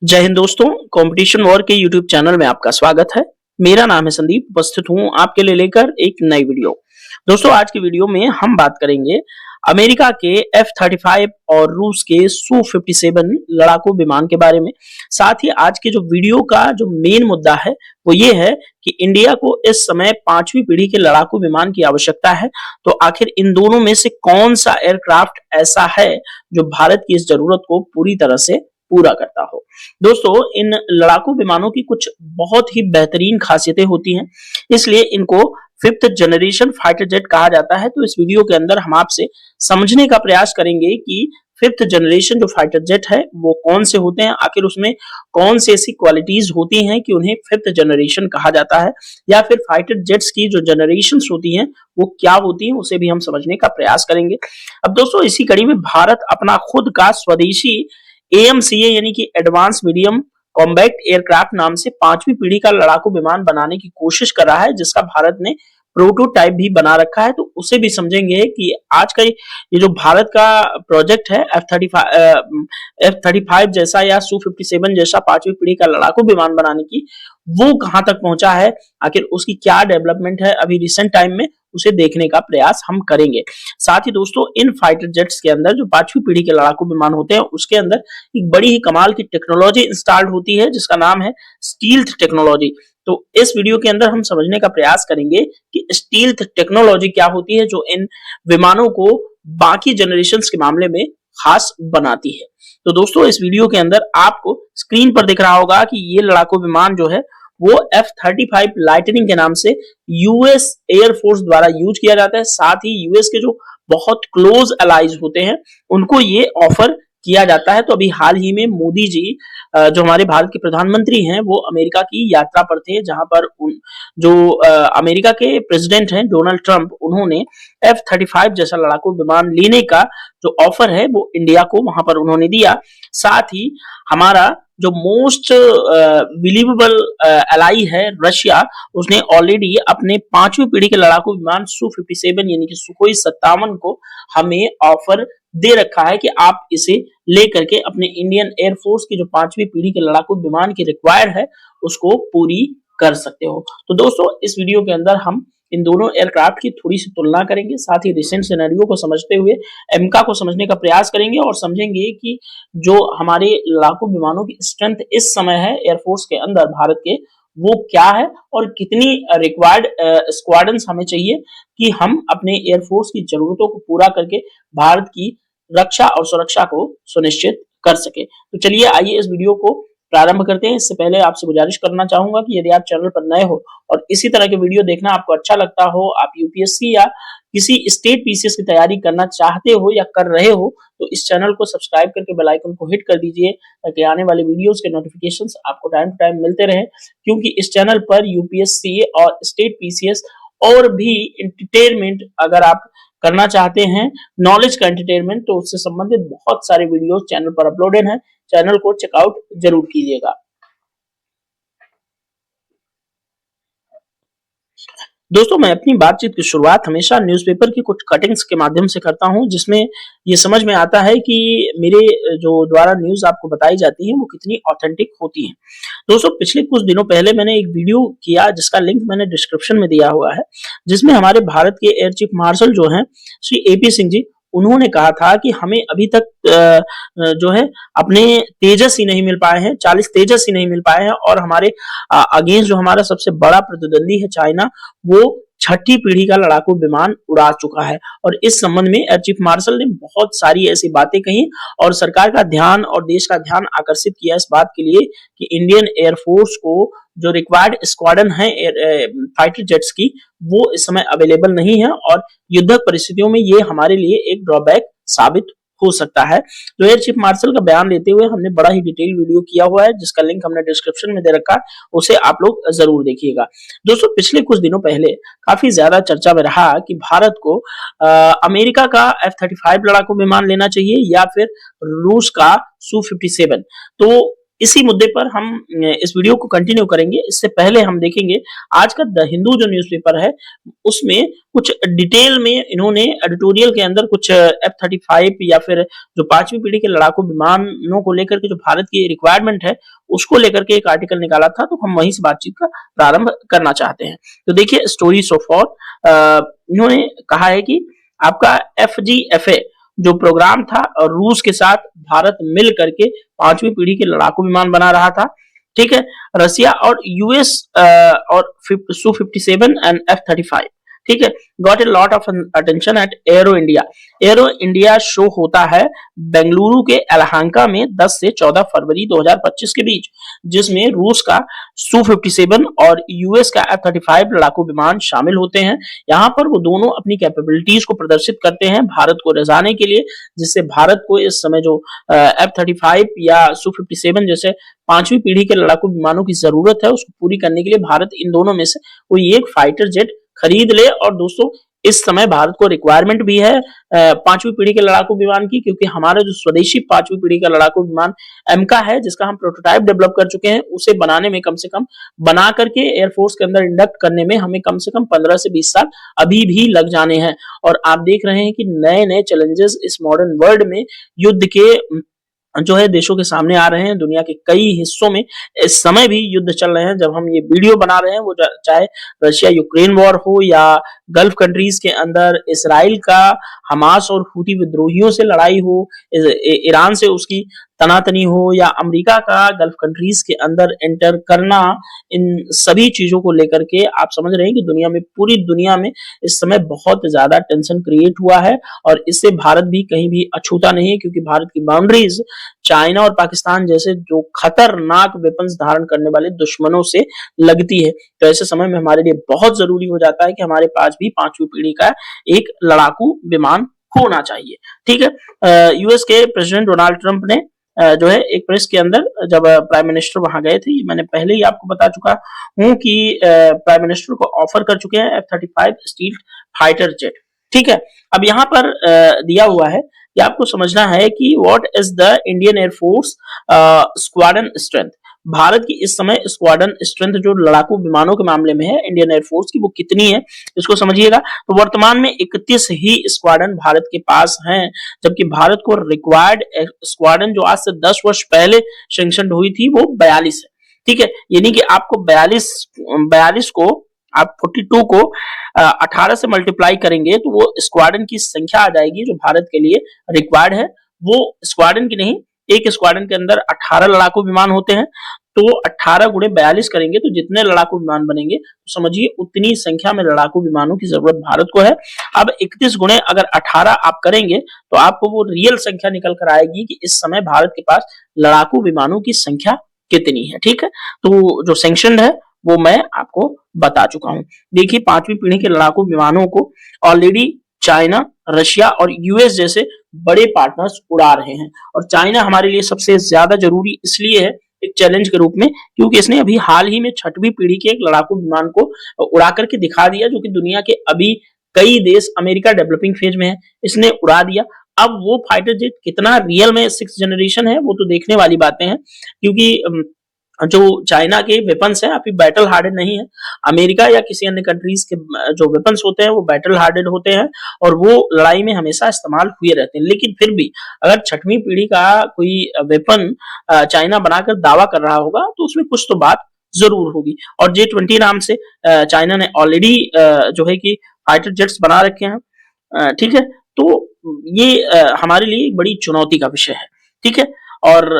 जय हिंद दोस्तों, competition war के यूट्यूब चैनल में आपका स्वागत है। मेरा नाम है संदीप, उपस्थित हूं आपके लिए लेकर एक नई वीडियो। दोस्तों, आज की वीडियो में हम बात करेंगे अमेरिका के F-35 और रूस के Su-57 लड़ाकू विमान के बारे में। साथ ही आज के जो वीडियो का जो मेन मुद्दा है वो ये है कि इंडिया को इस समय 5वीं पीढ़ी के लड़ाकू विमान की आवश्यकता है। तो आखिर इन दोनों में से कौन सा एयरक्राफ्ट ऐसा है जो भारत की इस जरूरत को पूरी तरह से पूरा करता हो। दोस्तों, इन लड़ाकू विमानों की कुछ बहुत ही बेहतरीन खासियतें होती हैं, इसलिए इनको 5th जनरेशन फाइटर जेट कहा जाता है। तो इस वीडियो के अंदर हम आपसे समझने का प्रयास करेंगे कि 5th जनरेशन जो फाइटर जेट है वो कौन से होते हैं, आखिर उसमें कौन सी ऐसी क्वालिटीज होती हैं कि उन्हें 5th जनरेशन कहा जाता है, या फिर फाइटर जेट्स की जो जनरेशंस होती हैं वो क्या होती हैं, उसे भी हम समझने का प्रयास करेंगे। अब दोस्तों, इसी कड़ी में भारत अपना खुद का स्वदेशी AMCA यानी कि एडवांस मीडियम कॉम्बैक्ट एयरक्राफ्ट नाम से 5वीं पीढ़ी का लड़ाकू विमान बनाने की कोशिश कर रहा है, जिसका भारत ने प्रोटोटाइप भी बना रखा है। तो उसे भी समझेंगे कि आज का ये जो भारत का प्रोजेक्ट है F-35 जैसा या Su-57 जैसा 5वीं पीढ़ी का लड़ाकू विमान बनाने की, वो कहां तक पहुंचा है, आखिर उसकी क्या डेवलपमेंट है अभी रिसेंट टाइम में, उसे देखने का प्रयास हम करेंगे। साथ ही दोस्तों, इन फाइटर जेट्स के अंदर जो 5वीं पीढ़ी के लड़ाकू विमान होते हैं उसके अंदर एक बड़ी ही कमाल की टेक्नोलॉजी इंस्टॉल्ड होती है, जिसका नाम है स्टील्थ टेक्नोलॉजी। तो इस वीडियो के अंदर हम समझने का प्रयास करेंगे कि स्टील्थ टेक्नोलॉजी क्या होती है जो इन विमानों को बाकी जनरेशंस के मामले में खास बनाती है। तो दोस्तों, इस वीडियो के अंदर आपको स्क्रीन पर दिख रहा होगा कि ये लड़ाकू विमान जो है वो F-35 लाइटनिंग के नाम से यूएस एयरफोर्स द्वारा यूज किया जाता है। साथ ही यूएस के जो बहुत क्लोज अलाइज होते हैं उनको ये ऑफर किया जाता है। तो अभी हाल ही में मोदी जी जो हमारे भारत के प्रधानमंत्री हैं वो अमेरिका की यात्रा पर थे, जहां पर जो अमेरिका के प्रेसिडेंट हैं डोनाल्ड ट्रंप, उन्होंने F-35 जैसा लड़ाकू विमान लेने का जो ऑफर है वो इंडिया को वहां पर उन्होंने दिया। साथ ही हमारा जो मोस्ट बिलीवेबल एलाई है रशिया, उसने ऑलरेडी अपने 5वीं पीढ़ी के लड़ाकू विमान Su-57 यानी कि सुखोई 57 को हमें ऑफर दे रखा है कि आप इसे लेकर के अपने इंडियन एयरफोर्स की जो 5वीं पीढ़ी के लड़ाकू विमान की रिक्वायर्ड है उसको पूरी कर सकते हो। तो दोस्तों, इस वीडियो के अंदर हम इन दोनों एयरक्राफ्ट की थोड़ी सी तुलना करेंगे, साथ ही रिसेंट सिनेरियो को समझते हुए एमका को समझने का प्रयास करेंगे और समझेंगे कि जो हमारे लड़ाकू विमानों की स्ट्रेंथ इस समय है एयरफोर्स के अंदर भारत के, वो क्या है और कितनी रिक्वायर्ड स्क्वाड्रन्स हमें चाहिए कि हम अपने एयरफोर्स की जरूरतों को पूरा करके भारत की रक्षा और सुरक्षा को सुनिश्चित कर सके। तो चलिए, आइए इस वीडियो को प्रारंभ करते हैं। इससे पहले आपसे गुजारिश करना चाहूंगा कि यदि आप चैनल पर नए हो और इसी तरह के वीडियो देखना आपको अच्छा लगता हो, आप यूपीएससी या किसी स्टेट पीसीएस की तैयारी करना चाहते हो या कर रहे हो, तो इस चैनल को सब्सक्राइब करके बेल आइकन को हिट कर दीजिए, ताकि आने वाले वीडियोस के नोटिफिकेशंस आपको टाइम टू टाइम मिलते रहे। क्योंकि इस चैनल पर यूपीएससी और स्टेट पीसीएस और भी एंटरटेनमेंट अगर आप करना चाहते हैं, नॉलेज का एंटरटेनमेंट, तो उससे संबंधित बहुत सारे वीडियोस चैनल पर अपलोडेड हैं। चैनल को चेकआउट जरूर कीजिएगा। दोस्तों, मैं अपनी बातचीत की शुरुआत हमेशा न्यूज़पेपर की कुछ कटिंग्स के माध्यम से करता हूं, जिसमें ये समझ में आता है कि मेरे जो द्वारा न्यूज़ आपको बताई जाती है वो कितनी ऑथेंटिक होती है। दोस्तों, पिछले कुछ दिनों पहले मैंने एक वीडियो किया जिसका लिंक मैंने डिस्क्रिप्शन में दिया हुआ है, जिसमें हमारे भारत के एयर चीफ मार्शल जो हैं श्री AP सिंह जी, उन्होंने कहा था कि हमें अभी तक जो है अपने तेजस ही नहीं मिल पाए हैं, 40 तेजस ही नहीं मिल पाए हैं, और हमारे अगेंस्ट जो हमारा सबसे बड़ा प्रतिद्वंदी है चाइना, वो 6ठी पीढ़ी का लड़ाकू विमान उड़ा चुका है। और इस संबंध में एयर चीफ मार्शल ने बहुत सारी ऐसी बातें कही और सरकार का ध्यान और देश का ध्यान आकर्षित किया इस बात के लिए कि इंडियन एयरफोर्स को जो रिक्वायर्ड स्क्वाड्रन है फाइटर जेट्स की, वो इस समय अवेलेबल नहीं है, और युद्धक परिस्थितियों में ये हमारे लिए एक ड्रॉबैक साबित हो सकता है। तो एयर चीफ मार्शल का बयान लेते हुए हमने बड़ा ही डिटेल वीडियो किया हुआ है, जिसका लिंक हमने डिस्क्रिप्शन में दे रखा है, उसे आप लोग जरूर देखिएगा। दोस्तों, पिछले कुछ दिनों पहले काफी ज्यादा चर्चा में रहा कि भारत को अमेरिका का F-35 लड़ाकू विमान लेना चाहिए या फिर रूस का Su-57। तो इसी मुद्दे पर हम इस वीडियो को कंटिन्यू करेंगे। इससे पहले हम देखेंगे आज का द हिंदू जो न्यूज़पेपर है, उसमें कुछ डिटेल में इन्होंने एडिटोरियल के अंदर कुछ F-35 या फिर जो 5वीं पीढ़ी के लड़ाकू विमानों को लेकर के जो भारत की रिक्वायरमेंट है, उसको लेकर के एक आर्टिकल निकाला था, तो हम वहीं से बातचीत का प्रारंभ करना चाहते हैं। तो देखिए स्टोरी सो फॉर, इन्होंने कहा है कि आपका FGFA जो प्रोग्राम था और रूस के साथ भारत मिल करके 5वीं पीढ़ी के लड़ाकू विमान बना रहा था। ठीक है, रसिया और यूएस और Su-57 एंड F-35, ठीक है, got a lot of attention eight arrow India. Arrow India show होता है बेंगलुरु के यलहंका में 10 से 14 फरवरी 2025 के बीच, जिसमें रूस का Su-57 और यूएस का F-35 लड़ाकू विमान शामिल होते हैं। यहाँ पर वो दोनों अपनी कैपेबिलिटीज को प्रदर्शित करते हैं भारत को रिझाने के लिए, जिससे भारत को इस समय जो F-35 या Su-57 जैसे 5वीं पीढ़ी के लड़ाकू विमानों की जरूरत है, उसको पूरी करने के लिए भारत इन दोनों में से कोई एक फाइटर जेट खरीद ले। और दोस्तों इस समय भारत को रिक्वायरमेंट भी है 5वीं पीढ़ी के लड़ाकू विमान की, क्योंकि हमारा जो स्वदेशी 5वीं पीढ़ी का लड़ाकू विमान एमका है, जिसका हम प्रोटोटाइप डेवलप कर चुके हैं, उसे बनाने में कम से कम बना करके एयरफोर्स के अंदर इंडक्ट करने में हमें कम से कम 15 से 20 साल अभी भी लग जाने हैं। और आप देख रहे हैं कि नए नए चैलेंजेस इस मॉडर्न वर्ल्ड में युद्ध के जो है देशों के सामने आ रहे हैं। दुनिया के कई हिस्सों में इस समय भी युद्ध चल रहे हैं। जब हम ये वीडियो बना रहे हैं, वो चाहे रशिया यूक्रेन वॉर हो या गल्फ कंट्रीज के अंदर इसराइल का हमास और हूती विद्रोहियों से लड़ाई हो, ईरान से उसकी तनातनी हो, या अमेरिका का गल्फ कंट्रीज के अंदर एंटर करना, इन सभी चीजों को लेकर के आप समझ रहे हैं कि दुनिया में, पूरी दुनिया में इस समय बहुत ज्यादा टेंशन क्रिएट हुआ है। और इससे भारत भी कहीं भी अछूता नहीं है, क्योंकि भारत की बाउंड्रीज चाइना और पाकिस्तान जैसे जो खतरनाक वेपन्स धारण करने वाले दुश्मनों से लगती है। तो ऐसे समय में हमारे लिए बहुत जरूरी हो जाता है कि हमारे पास भी 5वीं पीढ़ी का एक लड़ाकू विमान होना चाहिए। ठीक है, यूएस के प्रेसिडेंट डोनाल्ड ट्रंप ने जो है एक प्रेस के अंदर, जब प्राइम मिनिस्टर वहां गए थे, मैंने पहले ही आपको बता चुका हूं कि प्राइम मिनिस्टर को ऑफर कर चुके हैं F-35 स्टील्थ फाइटर जेट। ठीक है, अब यहाँ पर दिया हुआ है कि आपको समझना है कि what is the Indian air force squadron strength. Bharat की इस समय स्क्वाड्रन स्ट्रेंथ जो लड़ाकू विमानों के मामले में है इंडियन एयरफोर्स की, वो कितनी है इसको समझिएगा। तो वर्तमान में 31 ही स्क्वाड्रन भारत के पास हैं, जबकि भारत को रिक्वायर्ड स्क्वाड्रन जो आज से 10 वर्ष पहले सैंक्शन हुई थी वो 42 है। ठीक है, यानी कि आपको 42 को आप 42 को 18 से मल्टीप्लाई करेंगे तो वो स्क्वाड्रन की संख्या आ जाएगी जो भारत के लिए रिक्वायर्ड है। वो स्क्वाड्रन की नहीं, एक स्क्वाड्रन के अंदर 18 लड़ाकू विमान होते हैं, तो 18 गुणे 42 करेंगे तो जितने लड़ाकू विमान बनेंगे, तो समझिए उतनी संख्या में लड़ाकू विमानों की जरूरत भारत को है। अब 31 गुणे अगर 18 आप करेंगे तो आपको वो रियल संख्या निकल कर आएगी कि इस समय भारत के पास लड़ाकू विमानों की संख्या कितनी है। ठीक है, तो जो सैंक्शनड है वो मैं आपको बता चुका हूं। देखिए 5वीं पीढ़ी के लड़ाकू विमानों को ऑलरेडी चाइना, रशिया और यूएस जैसे बड़े पार्टनर्स उड़ा रहे हैं। और चाइना हमारे लिए सबसे ज्यादा जरूरी इसलिए है एक चैलेंज के रूप में, क्योंकि इसने अभी हाल ही में 6वीं पीढ़ी के एक लड़ाकू विमान को उड़ा करके दिखा दिया, जो कि दुनिया के अभी कई देश, अमेरिका डेवलपिंग फेज में है, इसने उड़ा दिया। अब वो फाइटर जेट कितना रियल में 6th जनरेशन है वो तो देखने वाली बातें हैं, क्योंकि जो चाइना के वेपन्स हैं अभी बैटल हार्डेड नहीं है। अमेरिका या किसी अन्य कंट्रीज के जो वेपन्स होते हैं वो बैटल हार्डेड होते हैं और वो लड़ाई में हमेशा इस्तेमाल हुए रहते हैं। लेकिन फिर भी अगर 6वीं पीढ़ी का कोई वेपन चाइना बनाकर दावा कर रहा होगा तो उसमें कुछ तो बात जरूर होगी। और J-20 नाम से चाइना ने ऑलरेडी जो है कि फाइटर जेट्स बना रखे हैं। ठीक है, तो ये हमारे लिए एक बड़ी चुनौती का विषय है। ठीक है, और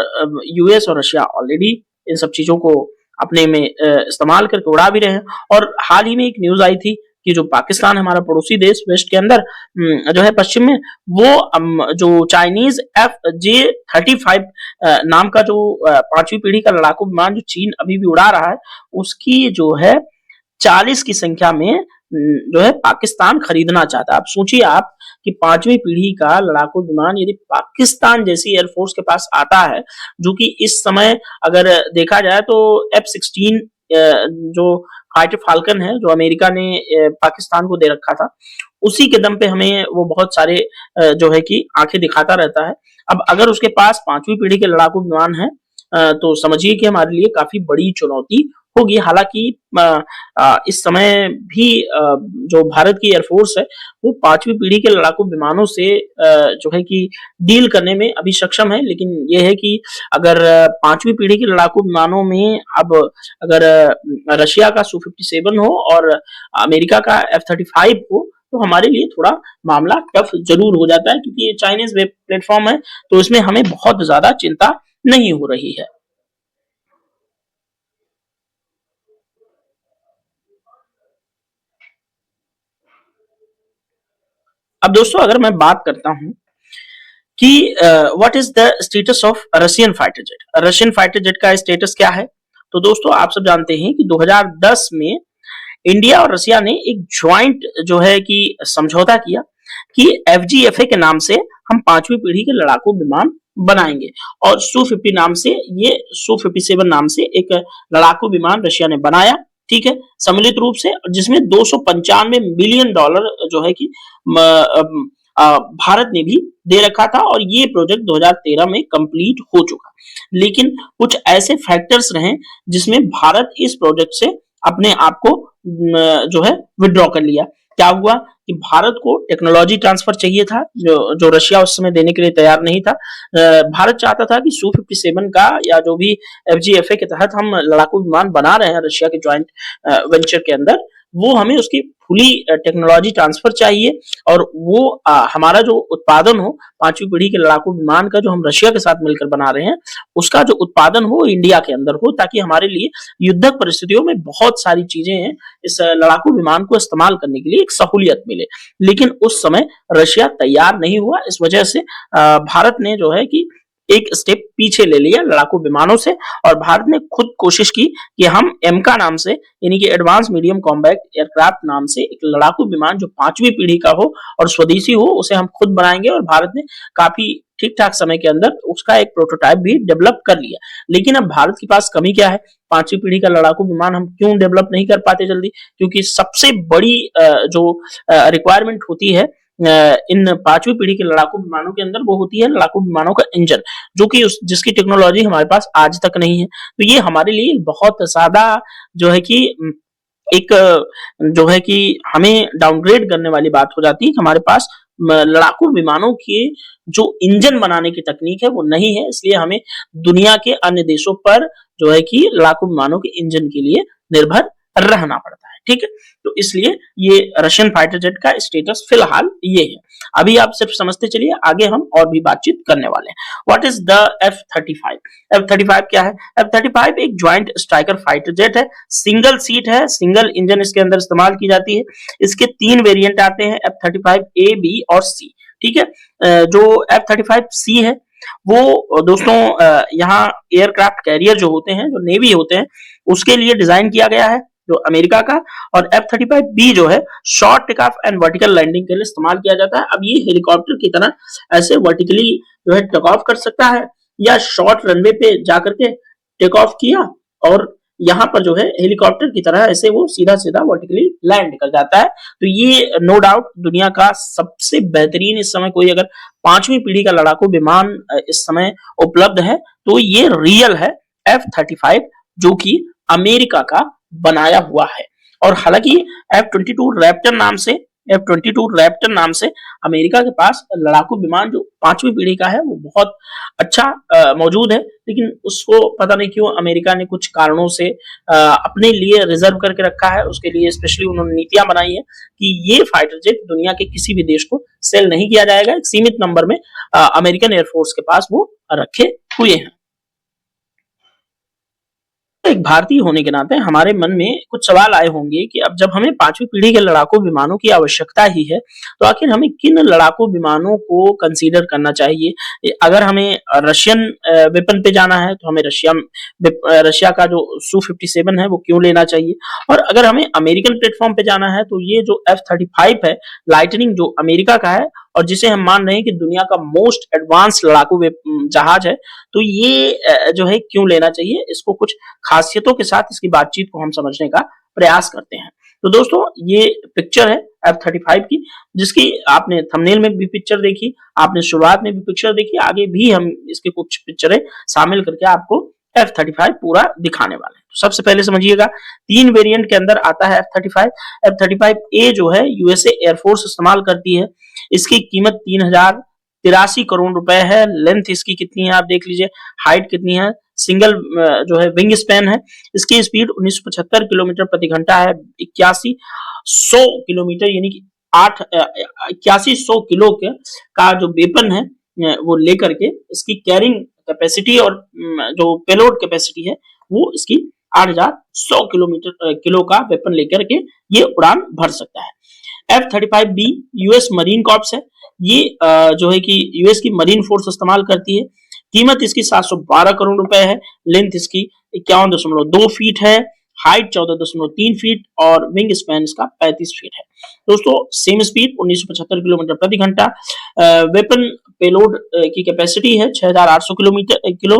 यूएस और रशिया ऑलरेडी इन सब चीजों को अपने में इस्तेमाल करके उड़ा भी रहे हैं। और हाल ही में एक न्यूज आई थी कि जो पाकिस्तान हमारा पड़ोसी देश वेस्ट के अंदर जो है पश्चिम में, वो जो चाइनीज F-J-35 नाम का जो 5वीं पीढ़ी का लड़ाकू विमान जो चीन अभी भी उड़ा रहा है, उसकी जो है 40 की संख्या में जो है पाकिस्तान खरीदना चाहता है। आप सोचिए आप कि 5वीं पीढ़ी का लड़ाकू विमान यदि पाकिस्तान जैसी एयरफोर्स के पास आता है, जो कि इस समय अगर देखा जाए तो F-16 जो फाइटर फाल्कन है जो अमेरिका ने पाकिस्तान को दे रखा था, उसी के दम पे हमें वो बहुत सारे जो है कि आंखें दिखाता रहता है। अब अगर उसके पास 5वीं पीढ़ी के लड़ाकू विमान है तो समझिए कि हमारे लिए काफी बड़ी चुनौती होगी। हालांकि इस समय भी जो भारत की एयरफोर्स है वो 5वीं पीढ़ी के लड़ाकू विमानों से जो है कि डील करने में अभी सक्षम है, लेकिन ये है कि अगर 5वीं पीढ़ी के लड़ाकू विमानों में अब अगर रशिया का Su-57 हो और अमेरिका का F-35 हो तो हमारे लिए थोड़ा मामला टफ जरूर हो जाता है, क्योंकि ये चाइनीज वेब प्लेटफॉर्म है तो इसमें हमें बहुत ज्यादा चिंता नहीं हो रही है। अब दोस्तों अगर मैं बात करता हूं कि what is the status of Russian fighter jet, Russian fighter jet का स्टेटस क्या है, तो दोस्तों आप सब जानते हैं कि 2010 में इंडिया और रशिया ने एक ज्वाइंट जो है कि समझौता किया कि FGFA के नाम से हम 5वीं पीढ़ी के लड़ाकू विमान बनाएंगे, और Su-50 नाम से, ये Su-57 नाम से एक लड़ाकू विमान रशिया ने बनाया, ठीक है, सम्मिलित रूप से, जिसमें 295 मिलियन डॉलर जो है कि भारत ने भी दे रखा था, और ये प्रोजेक्ट 2013 में कंप्लीट हो चुका। लेकिन कुछ ऐसे फैक्टर्स रहे जिसमें भारत इस प्रोजेक्ट से अपने आप को जो है विड्रॉ कर लिया। क्या हुआ कि भारत को टेक्नोलॉजी ट्रांसफर चाहिए था, जो रशिया उस समय देने के लिए तैयार नहीं था। भारत चाहता था कि Su-57 का या जो भी FGFA के तहत हम लड़ाकू विमान बना रहे हैं रशिया के ज्वाइंट वेंचर के अंदर, वो हमें उसकी फुली टेक्नोलॉजी ट्रांसफर चाहिए, और वो हमारा जो उत्पादन हो 5वीं पीढ़ी के लड़ाकू विमान का जो हम रशिया के साथ मिलकर बना रहे हैं उसका जो उत्पादन हो इंडिया के अंदर हो, ताकि हमारे लिए युद्धक परिस्थितियों में बहुत सारी चीजें हैं इस लड़ाकू विमान को इस्तेमाल करने के लिए एक सहूलियत मिले। लेकिन उस समय रशिया तैयार नहीं हुआ, इस वजह से भारत ने जो है कि एक स्टेप पीछे ले लिया लड़ाकू विमानों से, और भारत ने खुद कोशिश की कि हम एमका नाम से, यानी कि एडवांस मीडियम कॉम्बैक्ट एयरक्राफ्ट नाम से एक लड़ाकू विमान जो 5वीं पीढ़ी का हो और स्वदेशी हो, उसे हम खुद बनाएंगे, और भारत ने काफी ठीक ठाक समय के अंदर उसका एक प्रोटोटाइप भी डेवलप कर लिया। लेकिन अब भारत के पास कमी क्या है, 5वीं पीढ़ी का लड़ाकू विमान हम क्यों डेवलप नहीं कर पाते जल्दी, क्योंकि सबसे बड़ी जो रिक्वायरमेंट होती है इन 5वीं पीढ़ी के लड़ाकू विमानों के अंदर, वो होती है लड़ाकू विमानों का इंजन, जो कि जिसकी टेक्नोलॉजी हमारे पास आज तक नहीं है। तो ये हमारे लिए बहुत ज्यादा जो है कि एक जो है कि हमें डाउनग्रेड करने वाली बात हो जाती है कि हमारे पास लड़ाकू विमानों के जो इंजन बनाने की तकनीक है वो नहीं है, इसलिए हमें दुनिया के अन्य देशों पर जो है कि लड़ाकू विमानों के इंजन के लिए निर्भर रहना पड़ता है। ठीक है, तो इसलिए ये रशियन फाइटर जेट का स्टेटस फिलहाल ये है। अभी आप सिर्फ समझते चलिए, आगे हम और भी बातचीत करने वाले हैं। What is the F-35? F-35 क्या है? F-35 एक ज्वाइंट स्ट्राइकर फाइटर जेट है, सिंगल सीट है, सिंगल इंजन इसके अंदर इस्तेमाल की जाती है। इसके 3 वेरिएंट आते हैं, F-35A, B और C। ठीक है, जो F-35C है वो दोस्तों यहाँ एयरक्राफ्ट कैरियर जो होते हैं, जो नेवी होते हैं, उसके लिए डिजाइन किया गया है, जो अमेरिका का। और F-35B जो है short take off and vertical landing के लिए इस्तेमाल किया जाता है। अब ये हेलीकॉप्टर की तरह ऐसे वर्टिकली जो है टेक ऑफ कर सकता है, या शॉर्ट रनवे पे जाकर के टेक ऑफ किया और यहाँ पर जो है हेलीकॉप्टर की तरह ऐसे वो सीधा सीधा वर्टिकली लैंड कर जाता है। तो ये नो डाउट दुनिया का सबसे बेहतरीन, इस समय कोई अगर 5वीं पीढ़ी का लड़ाकू विमान इस समय उपलब्ध है तो ये रियल है F-35, जो कि अमेरिका का बनाया हुआ है। और हालांकि F-22 रैप्टर नाम से अमेरिका के पास लड़ाकू विमान जो 5वीं पीढ़ी का है वो बहुत अच्छा मौजूद है, लेकिन उसको पता नहीं क्यों अमेरिका ने कुछ कारणों से अपने लिए रिजर्व करके रखा है। उसके लिए स्पेशली उन्होंने नीतियां बनाई है कि ये फाइटर जेट दुनिया के किसी भी देश को सेल नहीं किया जाएगा, एक सीमित नंबर में अमेरिकन एयरफोर्स के पास वो रखे हुए हैं। एक भारतीय होने के नाते हमारे मन में कुछ सवाल आए होंगे कि अब जब हमें 5वीं पीढ़ी के लड़ाकू विमानों की आवश्यकता ही है, तो आखिर हमें किन लड़ाकू विमानों को कंसीडर करना चाहिए। अगर हमें रशियन वेपन पे जाना है तो हमें रशिया का जो Su-57 है वो क्यों लेना चाहिए, और अगर हमें अमेरिकन प्लेटफॉर्म पे जाना है तो ये जो F-35 है लाइटनिंग जो अमेरिका का है, और जिसे हम मान रहे हैं कि दुनिया का मोस्ट एडवांस लड़ाकू जहाज है, तो ये जो है क्यों लेना चाहिए, इसको कुछ खासियतों के साथ इसकी बातचीत को हम समझने का प्रयास करते हैं। तो दोस्तों ये पिक्चर है F-35 की, जिसकी आपने थंबनेल में भी पिक्चर देखी, आपने शुरुआत में भी पिक्चर देखी, आगे भी हम इसके कुछ पिक्चरें शामिल करके आपको F-35 पूरा दिखाने वाले हैं। तो सबसे पहले समझिएगा 3 वेरिएंट के अंदर आता है F-35। F-35A जो है यूएसए एयरफोर्स इस्तेमाल करती है। इसकी कीमत 3083 करोड़ रुपए है। लेंथ इसकी कितनी है आप देख लीजिए, हाइट कितनी है, सिंगल जो है विंग स्पैन है। इसकी स्पीड 1975 किलोमीटर प्रति घंटा है। 8100 किलोमीटर यानी कि 8100 किलो का जो वेपन है वो लेकर के इसकी कैरिंग कैपेसिटी और जो पेलोड कैपेसिटी है वो इसकी 8100 किलो का वेपन लेकर के ये उड़ान भर सकता है। F-35B यूएस मरीन कॉर्प्स है। ये जो है कि यूएस की मरीन फोर्स इस्तेमाल करती है। कीमत इसकी 712 करोड़ रुपए है। लेंथ इसकी 51.2 फीट है। हाइट 14.3 फीट और विंग स्पैन इसका 35 फीट है। दोस्तों सेम स्पीड 1975 किलोमीटर प्रति घंटा। वेपन पेलोड की कैपेसिटी है 6800 किलो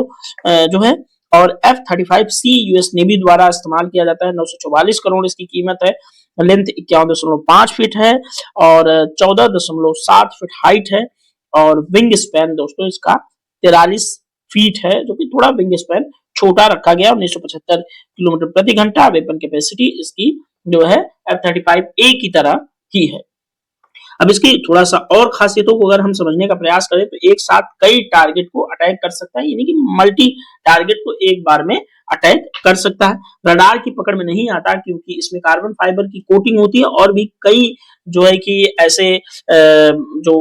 जो है। और F-35C यूएस नेवी द्वारा इस्तेमाल किया जाता है। 944 करोड़ इसकी कीमत है। लेंथ 51.5 फीट है और 14.7 फीट हाइट है और विंग स्पैन दोस्तों इसका 43 फीट है, जो कि थोड़ा विंग स्पैन छोटा रखा गया। 1975 किलोमीटर प्रति घंटा। वेपन कैपेसिटी इसकी जो है F-35A की तरह ही है। अब इसकी थोड़ा सा और खासियतों को अगर हम समझने का प्रयास करें तो एक साथ कई टारगेट को अटैक कर सकता है, यानी कि मल्टी टारगेट को एक बार में अटैक कर सकता है। रडार की पकड़ में नहीं आता क्योंकि इसमें कार्बन फाइबर की कोटिंग होती है और भी कई जो है कि ऐसे जो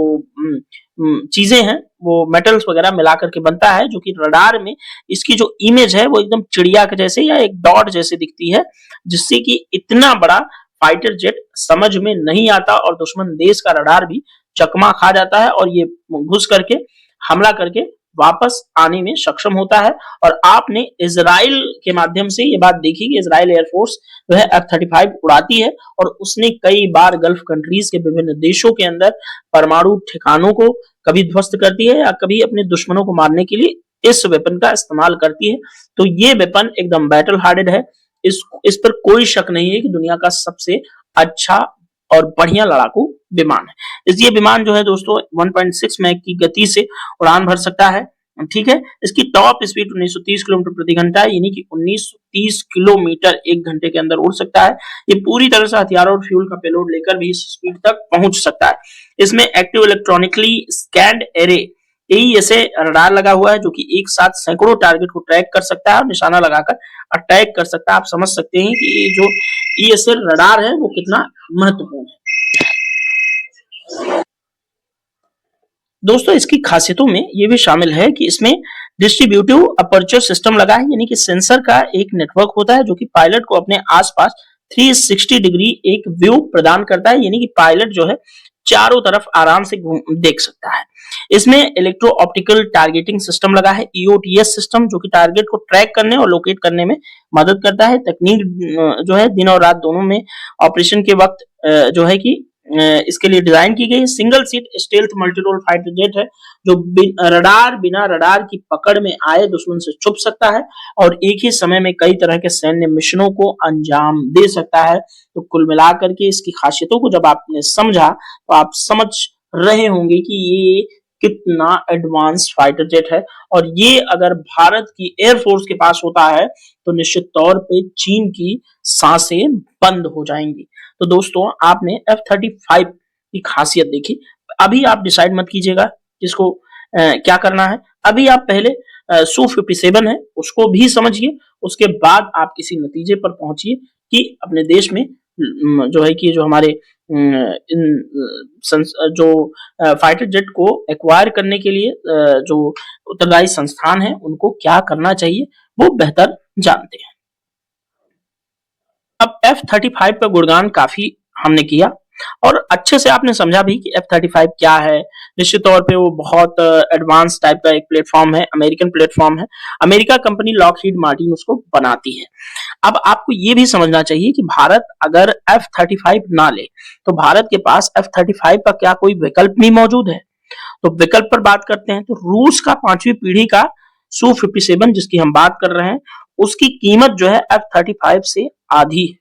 चीजें हैं वो मेटल्स वगैरह मिला करके बनता है, जो कि रडार में इसकी जो इमेज है वो एकदम चिड़िया के जैसे या एक डॉट जैसे दिखती है, जिससे कि इतना बड़ा फाइटर जेट समझ में नहीं आता और दुश्मन देश का रडार भी चकमा खा जाता है और ये घुस करके हमला करके वापस आने में सक्षम होता है। और आपने इजराइल के माध्यम से ये बात देखी कि इजराइल एयरफोर्स जो है F-35 उड़ाती है और उसने कई बार गल्फ कंट्रीज के विभिन्न देशों के अंदर परमाणु ठिकानों को कभी ध्वस्त करती है या कभी अपने दुश्मनों को मारने के लिए इस वेपन का इस्तेमाल करती है। तो ये वेपन एकदम बैटल हार्डेड है। इस पर कोई शक नहीं है कि दुनिया का सबसे अच्छा और बढ़िया लड़ाकू विमान है। ये विमान जो है दोस्तों 1.6 मैक की गति से उड़ान भर सकता है। ठीक है, इसकी टॉप स्पीड 1930 किलोमीटर प्रति घंटा है, यानी कि 1930 किलोमीटर एक घंटे के अंदर उड़ सकता है। ये पूरी तरह से हथियारों और फ्यूल का पेलोड लेकर भी इस स्पीड तक पहुंच सकता है। इसमें एक्टिव इलेक्ट्रॉनिकली स्कैन्ड एरे ऐसे रडार लगा हुआ है जो कि एक साथ सैकड़ों टारगेट को ट्रैक कर सकता है और निशाना लगाकर अटैक कर सकता है। आप समझ सकते हैं कि ये जो ESA रडार है वो कितना महत्वपूर्ण है। दोस्तों इसकी खासियतों में ये भी शामिल है कि इसमें डिस्ट्रीब्यूटिव अपर्चर सिस्टम लगा है, यानी कि सेंसर का एक नेटवर्क होता है जो कि पायलट को अपने आसपास 360 डिग्री एक व्यू प्रदान करता है, यानी कि पायलट जो है चारों तरफ आराम से देख सकता है। इसमें इलेक्ट्रो ऑप्टिकल टारगेटिंग सिस्टम लगा है, EOTS सिस्टम, जो कि टारगेट को ट्रैक करने और लोकेट करने में मदद करता है। तकनीक जो है दिन और रात दोनों में ऑपरेशन के वक्त जो है कि इसके लिए डिजाइन की गई। Single seat stealth multirole fighter jet है जो बिना रडार की पकड़ में आए दुश्मन से छुप सकता है और एक ही समय में कई तरह के सैन्य मिशनों को अंजाम दे सकता है। तो कुल मिलाकर के इसकी खासियतों को जब आपने समझा तो आप समझ रहे होंगे कि ये कितना एडवांस फाइटर जेट है और ये अगर भारत की एयरफोर्स के पास होता है तो निश्चित तौर पे चीन की सांसें बंद हो जाएंगी। तो दोस्तों आपने F-35 की खासियत देखी। अभी आप डिसाइड मत कीजिएगा किसको क्या करना है। अभी आप पहले Su-57 है उसको भी समझिए, उसके बाद आप किसी नतीजे पर पहुंचिए कि अपने देश में जो है कि जो हमारे जो फाइटर जेट को एक्वायर करने के लिए जो उत्तरदायी संस्थान है उनको क्या करना चाहिए वो बेहतर जानते हैं। अब F-35 का गुणगान काफी हमने किया और अच्छे से आपने समझा भी कि F-35 क्या है। निश्चित तौर पे वो बहुत एडवांस टाइप का एक प्लेटफॉर्म है, अमेरिकन प्लेटफॉर्म है। अमेरिका कंपनी लॉकहीड मार्टिन उसको बनाती है। अब आपको ये भी समझना चाहिए कि भारत अगर F-35 ना ले तो भारत के पास F-35 का क्या कोई विकल्प भी मौजूद है। तो विकल्प पर बात करते हैं तो रूस का 5वीं पीढ़ी का Su-57 जिसकी हम बात कर रहे हैं उसकी कीमत जो है F-35 से आधी है।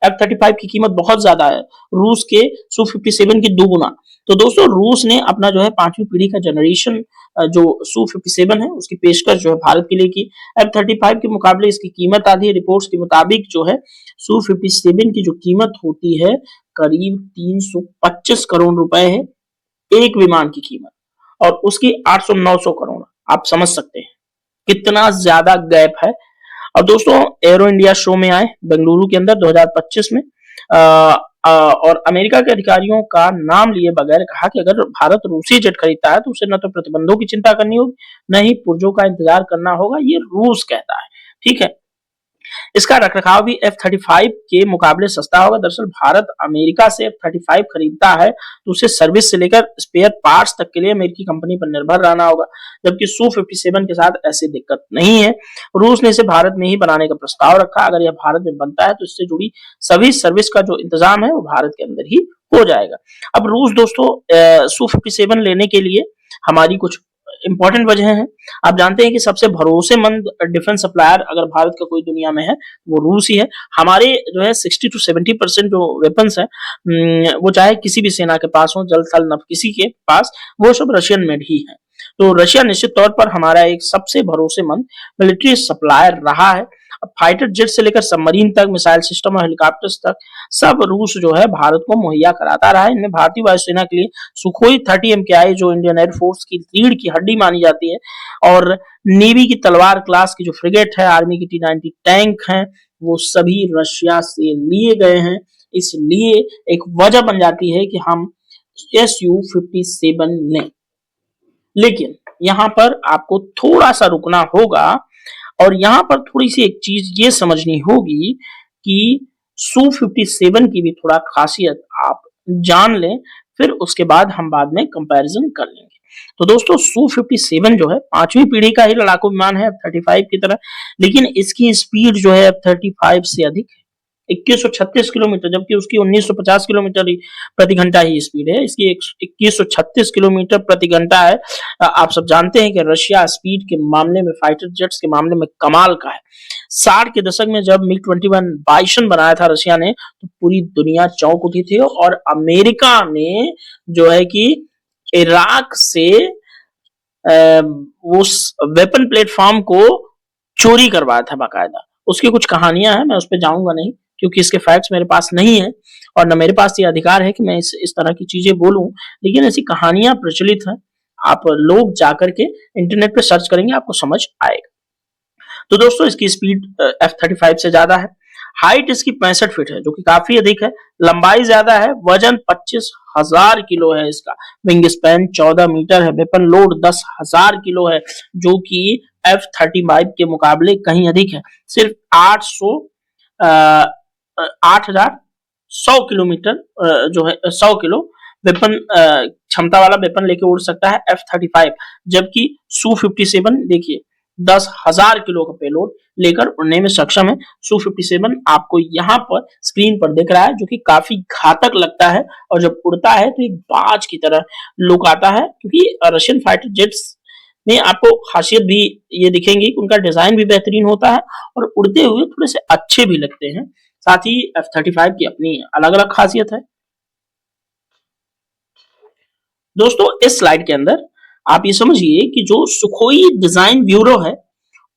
F-35 की कीमत बहुत ज्यादा है, रूस के Su-57 की दुगुना। तो दोस्तों रूस ने अपना जो है 5वीं पीढ़ी का जनरेशन जो Su-57 है उसकी पेशकश जो है भारत के लिए की। F-35 के मुकाबले इसकी कीमत आधी है। रिपोर्ट्स के मुताबिक जो है Su-57 की जो कीमत होती है करीब 325 करोड़ रुपए है एक विमान की कीमत, और उसकी 800-900 करोड़। आप समझ सकते हैं कितना ज्यादा गैप है। और दोस्तों एरो इंडिया शो में आए बेंगलुरु के अंदर 2025 में और अमेरिका के अधिकारियों का नाम लिए बगैर कहा कि अगर भारत रूसी जेट खरीदता है तो उसे न तो प्रतिबंधों की चिंता करनी होगी, न ही पुर्जों का इंतजार करना होगा, ये रूस कहता है। ठीक है, इसका रखरखाव भी F-35 के मुकाबले सस्ता होगा। दरअसल भारत अमेरिका से F-35 खरीदता है तो उसे सर्विस से लेकर स्पेयर पार्ट्स तक के लिए अमेरिकी कंपनी पर निर्भर रहना होगा, जबकि Su-57 के साथ ऐसी दिक्कत नहीं है। रूस ने इसे भारत में ही बनाने का प्रस्ताव रखा। अगर यह भारत में बनता है तो इससे जुड़ी सभी सर्विस का जो इंतजाम है वो भारत के अंदर ही हो जाएगा। अब रूस दोस्तों Su-57 लेने के लिए हमारी कुछ इंपॉर्टेंट वजह है। आप जानते हैं कि सबसे भरोसेमंद डिफेंस सप्लायर अगर भारत का कोई दुनिया में है वो रूस ही है। हमारे जो है 60 to 70% जो वेपन्स है वो चाहे किसी भी सेना के पास हो, जल थल नभ किसी के पास, वो सब रशियन मेड ही है। तो रशिया निश्चित तौर पर हमारा एक सबसे भरोसेमंद मिलिट्री सप्लायर रहा है। फाइटर जेट से लेकर सबमरीन तक, मिसाइल सिस्टम और हेलीकॉप्टर्स तक सब रूस जो है भारत को मुहैया कराता रहा है। इनमें भारतीय वायुसेना के लिए सुखोई 30 MKI जो इंडियन एयरफोर्स की रीढ़ की हड्डी मानी जाती है, और नेवी की तलवार क्लास की जो फ्रिगेट है, आर्मी की T-90 टैंक है, वो सभी रशिया से लिए गए हैं। इसलिए एक वजह बन जाती है कि हम Su-57 लें। लेकिन यहां पर आपको थोड़ा सा रुकना होगा और यहां पर थोड़ी सी एक चीज ये समझनी होगी कि Su-57 की भी थोड़ा खासियत आप जान लें, फिर उसके बाद हम बाद में कंपैरिजन कर लेंगे। तो दोस्तों Su-57 जो है 5वीं पीढ़ी का ही लड़ाकू विमान है F-35 की तरह, लेकिन इसकी स्पीड जो है F-35 से अधिक है, 2136 किलोमीटर, जबकि उसकी 1950 किलोमीटर प्रति घंटा ही स्पीड है। इसकी 2136 किलोमीटर प्रति घंटा है। आप सब जानते हैं कि रशिया स्पीड के मामले में, फाइटर जेट्स के मामले में कमाल का है। 60 के दशक में जब MiG-21 बाइसन बनाया था रशिया ने तो पूरी दुनिया चौंक उठी थी, और अमेरिका ने जो है कि इराक से उस वेपन प्लेटफॉर्म को चोरी करवाया था बाकायदा। उसकी कुछ कहानियां हैं, मैं उस पर जाऊंगा नहीं क्योंकि इसके फैक्ट्स मेरे पास नहीं है और न मेरे पास ये अधिकार है कि मैं इस तरह की चीजें बोलूं, लेकिन ऐसी कहानियां प्रचलित हैं। आप लोग जाकर के इंटरनेट पे सर्च करेंगे आपको समझ आएगा। तो दोस्तों इसकी स्पीड F-35 से ज्यादा है। हाइट इसकी 65 फीट है जो कि काफी अधिक है। लंबाई ज्यादा है। वजन 25,000 किलो है इसका। विंग स्पैन 14 मीटर है। वेपन लोड 10,000 किलो है जो कि F-35 के मुकाबले कहीं अधिक है। सिर्फ 8,100 किलोमीटर जो है 100 किलो वेपन क्षमता वाला वेपन लेके उड़ सकता है F-35, जबकि Su-57 देखिए 10,000 किलो का पेलोड लेकर उड़ने में सक्षम है। Su-57 आपको यहाँ पर स्क्रीन पर दिख रहा है जो कि काफी घातक लगता है, और जब उड़ता है तो एक बाज की तरह लुक आता है, क्योंकि रशियन फाइटर जेट्स में आपको खासियत भी ये दिखेंगी कि उनका डिजाइन भी बेहतरीन होता है और उड़ते हुए थोड़े से अच्छे भी लगते हैं। साथ ही F-35 की अपनी अलग अलग खासियत है। दोस्तों इस स्लाइड के अंदर आप ये समझिए कि जो सुखोई डिजाइन ब्यूरो है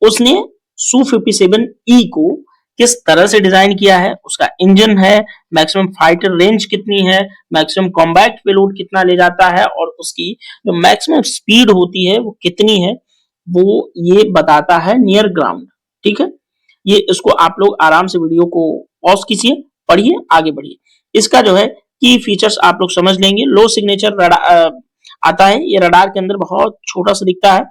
उसने Su-57E को किस तरह से डिजाइन किया है, उसका इंजन है, मैक्सिमम फाइटर रेंज कितनी है, मैक्सिमम कॉम्बैट पेलोड कितना ले जाता है, और उसकी जो मैक्सिमम स्पीड होती है वो कितनी है, वो ये बताता है नियर ग्राउंड। ठीक है, ये इसको आप लोग आराम से वीडियो को पॉज कीजिए, पढ़िए, आगे बढ़िए। इसका जो है की फीचर्स आप लोग समझ लेंगे। लो सिग्नेचर आता है, ये रडार के अंदर बहुत छोटा सा दिखता है।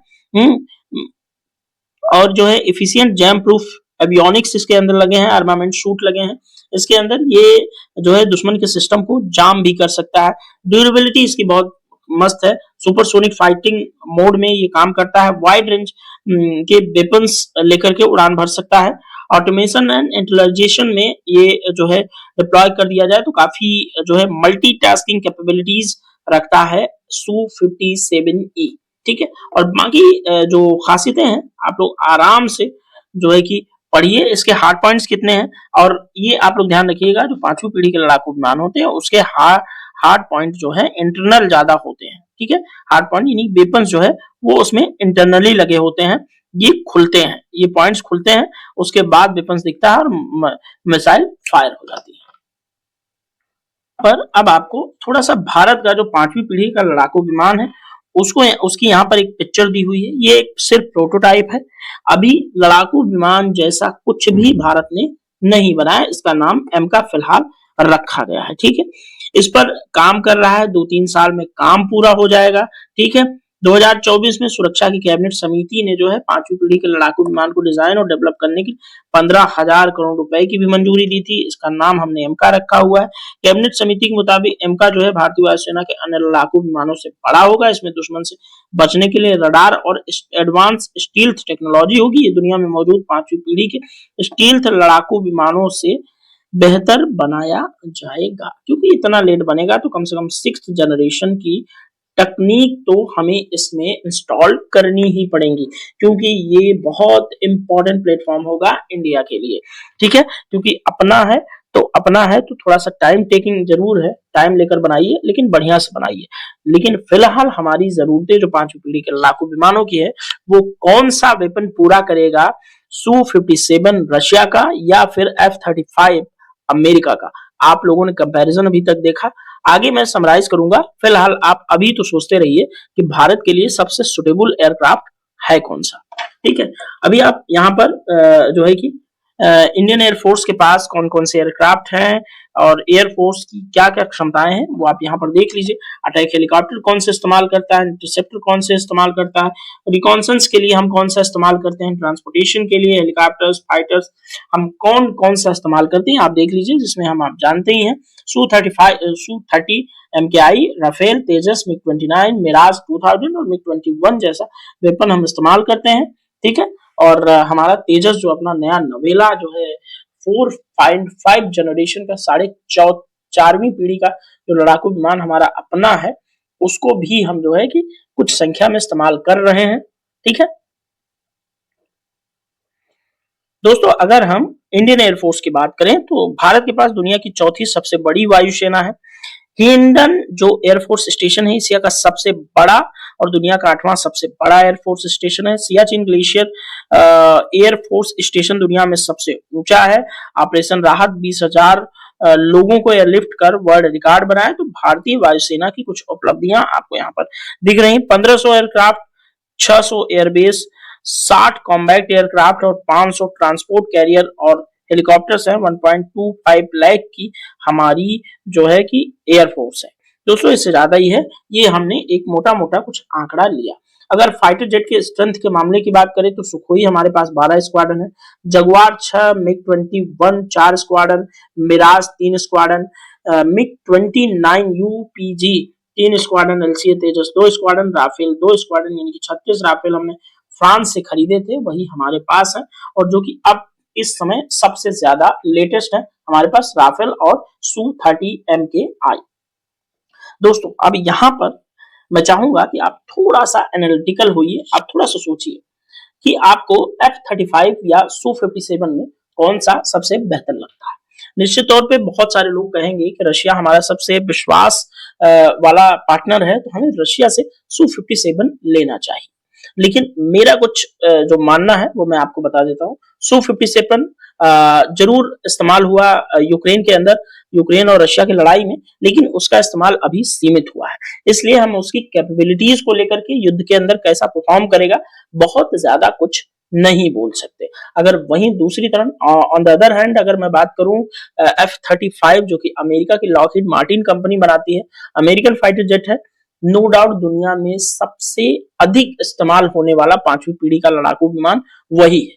और जो है एफिशिएंट जैम प्रूफ एवियोनिक्स इसके अंदर लगे हैं, आर्मामेंट शूट लगे हैं इसके अंदर, ये जो है दुश्मन के सिस्टम को जाम भी कर सकता है। ड्यूरेबिलिटी इसकी बहुत मस्त है। सुपरसोनिक फाइटिंग मोड में ये काम करता है। वाइड रेंज के वेपन्स लेकर के उड़ान भर सकता है। ऑटोमेशन एंड इंटेलिजेशन में ये जो है डिप्लॉय कर दिया जाए तो काफी जो है मल्टीटास्किंग कैपेबिलिटीज रखता है Su-57E। ठीक है, और बाकी जो खासियतें हैं आप लोग आराम से जो है कि पढ़िए इसके हार्ड पॉइंट्स कितने हैं, और ये आप लोग ध्यान रखिएगा जो 5वीं पीढ़ी के लड़ाकू विमान होते हैं उसके हार्ड पॉइंट जो है इंटरनल ज्यादा होते हैं, ठीक है। हार्ड पॉइंट यानी वेपन्स जो है वो उसमें इंटरनली लगे होते हैं, ये खुलते हैं, ये पॉइंट्स खुलते हैं, उसके बाद वेपन्स दिखता है और मिसाइल फायर हो जाती है। पर अब आपको थोड़ा सा भारत का जो 5वीं पीढ़ी का लड़ाकू विमान है उसको उसकी यहाँ पर एक पिक्चर दी हुई है, ये एक सिर्फ प्रोटोटाइप है, अभी लड़ाकू विमान जैसा कुछ भी भारत ने नहीं बनाया, इसका नाम एम का फिलहाल रखा गया है, ठीक है। इस पर काम कर रहा है, 2-3 साल में काम पूरा हो जाएगा, ठीक है। 2024 में सुरक्षा की कैबिनेट समिति ने जो है 5वीं पीढ़ी के लड़ाकू विमान को डिजाइन और डेवलप करने की 15,000 करोड़ रुपए की भी मंजूरी दी थी, इसका नाम हमने एमका रखा हुआ है। कैबिनेट समिति के मुताबिक एमका जो है भारतीय वायुसेना के अन्य लड़ाकू विमानों से बड़ा होगा, इसमें दुश्मन से बचने के लिए रडार और एडवांस स्टील्थ टेक्नोलॉजी होगी, ये दुनिया में मौजूद 5वीं पीढ़ी के स्टील्थ लड़ाकू विमानों से बेहतर बनाया जाएगा, क्योंकि इतना लेट बनेगा तो कम से कम 6th जनरेशन की तकनीक तो हमें इसमें इंस्टॉल करनी ही पड़ेगी, क्योंकि ये बहुत इंपॉर्टेंट प्लेटफॉर्म होगा इंडिया के लिए, ठीक है। क्योंकि अपना है तो थोड़ा सा टाइम टेकिंग जरूर है, टाइम लेकर बनाइए लेकिन बढ़िया से बनाइए। लेकिन फिलहाल हमारी जरूरतें जो 5वीं पीढ़ी के लड़ाकू विमानों की है वो कौन सा वेपन पूरा करेगा, Su-57 रशिया का या फिर F-35 अमेरिका का। आप लोगों ने कंपैरिजन अभी तक देखा, आगे मैं समराइज करूंगा, फिलहाल आप अभी तो सोचते रहिए कि भारत के लिए सबसे सुटेबल एयरक्राफ्ट है कौन सा, ठीक है। अभी आप यहाँ पर जो है कि इंडियन एयरफोर्स के पास कौन कौन से एयरक्राफ्ट हैं और एयरफोर्स की क्या क्या क्षमताएं हैं वो आप यहाँ पर देख लीजिए। अटैक हेलीकॉप्टर कौन से इस्तेमाल करता है, इंटरसेप्टर कौन से इस्तेमाल करता है, रिकॉन्सेंस के लिए हम कौन सा इस्तेमाल करते हैं, ट्रांसपोर्टेशन के लिए हेलीकॉप्टर्स फाइटर्स हम कौन कौन सा इस्तेमाल करते हैं आप देख लीजिए, जिसमें हम आप जानते ही हैं Su-30 MKI, राफेल, तेजस, MiG-29, मिराज 2000 और MiG-21 जैसा वेपन हम इस्तेमाल करते हैं, ठीक है। और हमारा तेजस जो अपना नया नवेला जो है 4.5 जनरेशन का 4.5वीं पीढ़ी का जो लड़ाकू विमान हमारा अपना है उसको भी हम जो है कि कुछ संख्या में इस्तेमाल कर रहे हैं, ठीक है दोस्तों। अगर हम इंडियन एयरफोर्स की बात करें तो भारत के पास दुनिया की 4थी सबसे बड़ी वायुसेना है। हिंडन जो एयरफोर्स स्टेशन है एशिया का सबसे बड़ा और दुनिया का 8वां सबसे बड़ा एयरफोर्स स्टेशन है। सियाचिन ग्लेशियर एयरफोर्स स्टेशन दुनिया में सबसे ऊंचा है। ऑपरेशन राहत 20,000 लोगों को एयरलिफ्ट कर वर्ल्ड रिकॉर्ड बनाया। तो भारतीय वायुसेना की कुछ उपलब्धियां आपको यहाँ पर दिख रही। 1500 एयरक्राफ्ट, 600 एयरबेस, 60 कॉम्बैट एयरक्राफ्ट और 500 ट्रांसपोर्ट कैरियर और हेलीकॉप्टर्स हैं। 1.25 लाख की हमारी जो है कि एयरफोर्स है दोस्तों, इससे ज्यादा ही है। ये हमने एक मोटा मोटा कुछ आंकड़ा लिया। अगर फाइटर जेट के स्ट्रेंथ के मामले की बात करें तो सुखोई हमारे पास 12 स्क्वाड्रन है, Jaguar 6, MiG-21 4 squadron, Mirage 3 squadron, MiG-29 UPG 3 squadron, LCA Tejas 2 squadron, Rafale 2 squadron, यानी कि 36 राफेल हमने फ्रांस से खरीदे थे, वही हमारे पास है और जो कि अब इस समय सबसे ज्यादा लेटेस्ट है हमारे पास राफेल और Su-30 MKI। दोस्तों अब यहाँ पर मैं चाहूंगा कि आप थोड़ा सा एनालिटिकल होइए, आप थोड़ा सा सोचिए कि आपको F-35 या Su-57 में कौन सा सबसे बेहतर लगता है। निश्चित तौर पे बहुत सारे लोग कहेंगे कि रशिया हमारा सबसे विश्वास वाला पार्टनर है, तो हमें रशिया से Su-57 लेना चाहिए। लेकिन मेरा कुछ जो मानना है वो मैं आपको बता देता हूँ। Su-57 जरूर इस्तेमाल हुआ यूक्रेन के अंदर, यूक्रेन और रशिया की लड़ाई में, लेकिन उसका इस्तेमाल अभी सीमित हुआ है। इसलिए हम उसकी कैपेबिलिटीज को लेकर के युद्ध के अंदर कैसा परफॉर्म करेगा बहुत ज्यादा कुछ नहीं बोल सकते। अगर वहीं दूसरी तरफ ऑन द अदर हैंड अगर मैं बात करूं F-35 जो कि अमेरिका की लॉकहीड मार्टिन कंपनी बनाती है, अमेरिकन फाइटर जेट है, नो डाउट दुनिया में सबसे अधिक इस्तेमाल होने वाला 5वीं पीढ़ी का लड़ाकू विमान वही है।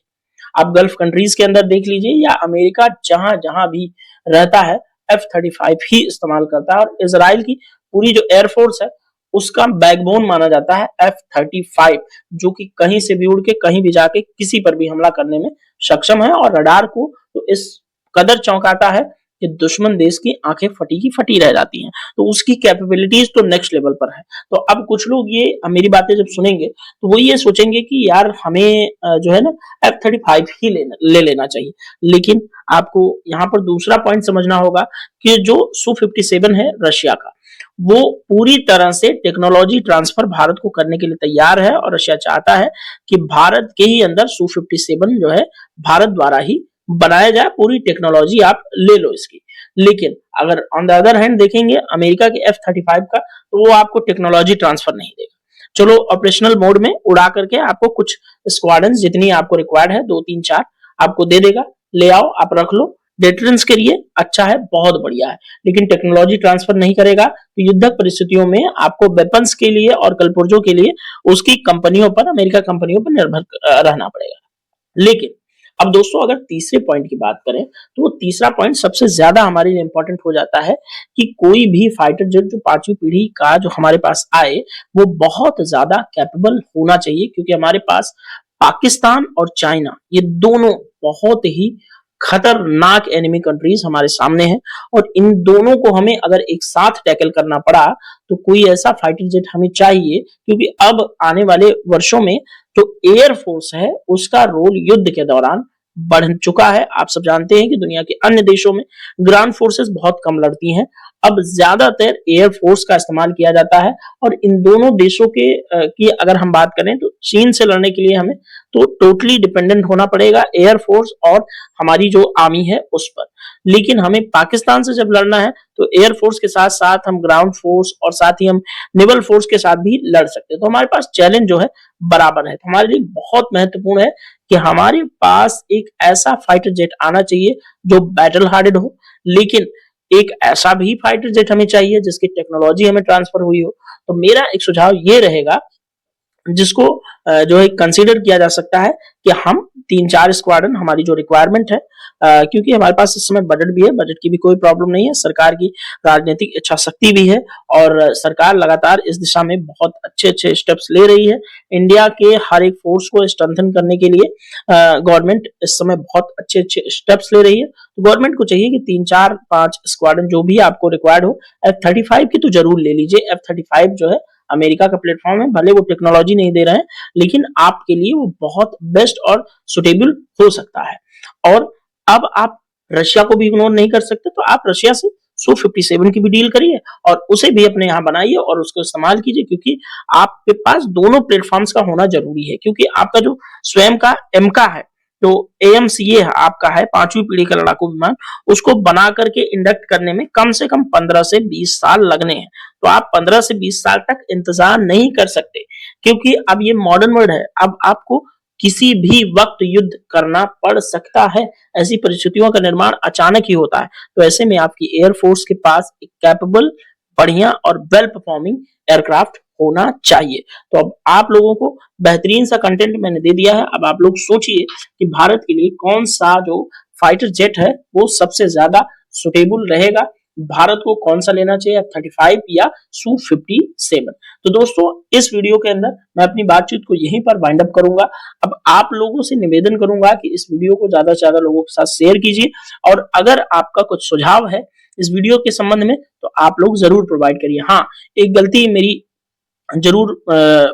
आप गल्फ कंट्रीज के अंदर देख लीजिए या अमेरिका जहां जहां भी रहता है F-35 ही इस्तेमाल करता है और इजराइल की पूरी जो एयरफोर्स है उसका बैकबोन माना जाता है F-35, जो कि कहीं से भी उड़ के कहीं भी जाके किसी पर भी हमला करने में सक्षम है और रडार को तो इस कदर चौंकाता है कि दुश्मन देश की आंखें फटी की फटी रह जाती हैं। तो उसकी कैपेबिलिटीज तो नेक्स्ट लेवल पर है। तो अब कुछ लोग ये मेरी बातें जब सुनेंगे तो वो ये सोचेंगे कि यार हमें जो है ना F-35 ही ले लेना चाहिए। लेकिन आपको यहाँ पर दूसरा पॉइंट समझना होगा कि जो Su-57 है रशिया का, वो पूरी तरह से टेक्नोलॉजी ट्रांसफर भारत को करने के लिए तैयार है और रशिया चाहता है कि भारत के ही अंदर Su-57 जो है भारत द्वारा ही बनाया जाए, पूरी टेक्नोलॉजी आप ले लो इसकी। लेकिन अगर ऑन द अदर हैंड देखेंगे अमेरिका के F-35 का, तो वो आपको टेक्नोलॉजी ट्रांसफर नहीं देगा। चलो ऑपरेशनल मोड में उड़ा करके आपको कुछ स्क्वाड्रन जितनी आपको रिक्वायर्ड है 2-3-4 आपको दे देगा, ले आओ आप रख लो, डेटरेंस के लिए अच्छा है, बहुत बढ़िया है। लेकिन टेक्नोलॉजी ट्रांसफर नहीं करेगा तो युद्धक परिस्थितियों में आपको वेपन्स के लिए और कलपुर्जों के लिए उसकी कंपनियों पर, अमेरिका कंपनियों पर निर्भर रहना पड़ेगा। लेकिन अब दोस्तों अगर तीसरे पॉइंट की बात करें तो वो तीसरा पॉइंट सबसे ज्यादा हमारे लिए इंपॉर्टेंट हो जाता है कि कोई भी फाइटर जेट जो 5वीं पीढ़ी का जो हमारे पास आए वो बहुत ज्यादा कैपेबल होना चाहिए, क्योंकि हमारे पास पाकिस्तान और चाइना ये दोनों बहुत ही खतरनाक एनिमी कंट्रीज हमारे सामने हैं और इन दोनों को हमें अगर एक साथ टैकल करना पड़ा तो कोई ऐसा फाइटर जेट हमें चाहिए, क्योंकि अब आने वाले वर्षों में जो एयर फोर्स है उसका रोल युद्ध के दौरान बढ़ चुका है। आप सब जानते हैं कि दुनिया के अन्य देशों में ग्राउंड फोर्सेस बहुत कम लड़ती हैं, अब ज्यादातर एयर फोर्स का इस्तेमाल किया जाता है। और इन दोनों देशों के की अगर हम बात करें तो चीन से लड़ने के लिए हमें तो टोटली डिपेंडेंट होना पड़ेगा एयर फोर्स और हमारी जो आर्मी है उस पर। लेकिन हमें पाकिस्तान से जब लड़ना है तो एयर फोर्स के साथ साथ हम ग्राउंड फोर्स और साथ ही हम नेवल फोर्स के साथ भी लड़ सकते हैं। तो हमारे पास चैलेंज जो है बराबर है। तो हमारे लिए बहुत महत्वपूर्ण है कि हमारे पास एक ऐसा फाइटर जेट आना चाहिए जो बैटल हार्डेड हो, लेकिन एक ऐसा भी फाइटर जेट हमें चाहिए जिसकी टेक्नोलॉजी हमें ट्रांसफर हुई हो। तो मेरा एक सुझाव ये रहेगा जिसको जो है कंसीडर किया जा सकता है कि हम 3-4 स्क्वाड्रन हमारी जो रिक्वायरमेंट है, क्योंकि हमारे पास इस समय बजट भी है, बजट की भी कोई प्रॉब्लम नहीं है, सरकार की राजनीतिक इच्छा शक्ति भी है और सरकार लगातार इस दिशा में बहुत अच्छे स्टेप्स ले रही है। इंडिया के हर एक फोर्स को स्ट्रेंथन करने के लिए गवर्नमेंट इस समय बहुत अच्छे स्टेप्स ले रही है। तो गवर्नमेंट को चाहिए कि 3-4-5 स्क्वाड्रन जो भी आपको रिक्वायर्ड हो, F-35 की तो जरूर ले लीजिए। F-35 जो है अमेरिका का प्लेटफॉर्म है, भले वो टेक्नोलॉजी नहीं दे रहे हैं लेकिन आपके लिए वो बहुत बेस्ट और सुटेबल हो सकता है। और अब आप रशिया को भी इग्नोर नहीं कर सकते, तो आप रशिया से Su-57 की भी डील करिए और उसे भी अपने यहाँ बनाइए और उसको इस्तेमाल कीजिए, क्योंकि आपके पास दोनों प्लेटफॉर्म्स का होना जरूरी है। क्योंकि आपका जो स्वयं का एमका है, जो AMCA आपका है 5वीं पीढ़ी का लड़ाकू विमान, उसको बना करके इंडक्ट करने में कम से कम 15 से 20 साल लगने हैं। तो आप 15 से 20 साल तक इंतजार नहीं कर सकते, क्योंकि अब ये मॉडर्न वर्ल्ड है। अब आपको किसी भी वक्त युद्ध करना पड़ सकता है, ऐसी परिस्थितियों का निर्माण अचानक ही होता है। तो ऐसे में आपकी एयरफोर्स के पास एक कैपेबल, बढ़िया और वेल परफॉर्मिंग एयरक्राफ्ट होना चाहिए। तो अब आप लोगों को बेहतरीन सा कंटेंट मैंने दे दिया है। अब आप लोग सोचिए कि भारत के लिए कौन सा जो फाइटर जेट है वो सबसे ज्यादा सुटेबल रहेगा, भारत को कौन सा लेना चाहिए, F-35 या Su-57। तो दोस्तों इस वीडियो के अंदर मैं अपनी बातचीत को यहीं पर वाइंड अप करूंगा। अब आप लोगों से निवेदन करूंगा कि इस वीडियो को ज्यादा से ज्यादा लोगों के साथ शेयर कीजिए और अगर आपका कुछ सुझाव है इस वीडियो के संबंध में तो आप लोग जरूर प्रोवाइड करिए। हाँ, एक गलती मेरी जरूर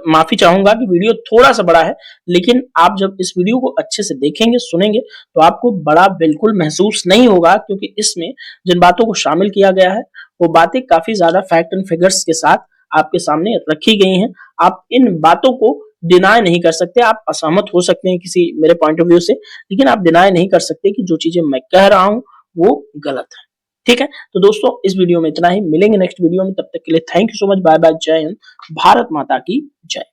माफी चाहूंगा कि वीडियो थोड़ा सा बड़ा है, लेकिन आप जब इस वीडियो को अच्छे से देखेंगे, सुनेंगे तो आपको बड़ा बिल्कुल महसूस नहीं होगा, क्योंकि इसमें जिन बातों को शामिल किया गया है वो बातें काफी ज्यादा फैक्ट एंड फिगर्स के साथ आपके सामने रखी गई हैं। आप इन बातों को डिनाय नहीं कर सकते। आप असहमत हो सकते हैं किसी मेरे पॉइंट ऑफ व्यू से, लेकिन आप डिनाय नहीं कर सकते कि जो चीजें मैं कह रहा हूं वो गलत है। ठीक है, तो दोस्तों इस वीडियो में इतना ही, मिलेंगे नेक्स्ट वीडियो में, तब तक के लिए thank you so much, bye bye, Jai Hind, Bharat माता की जय।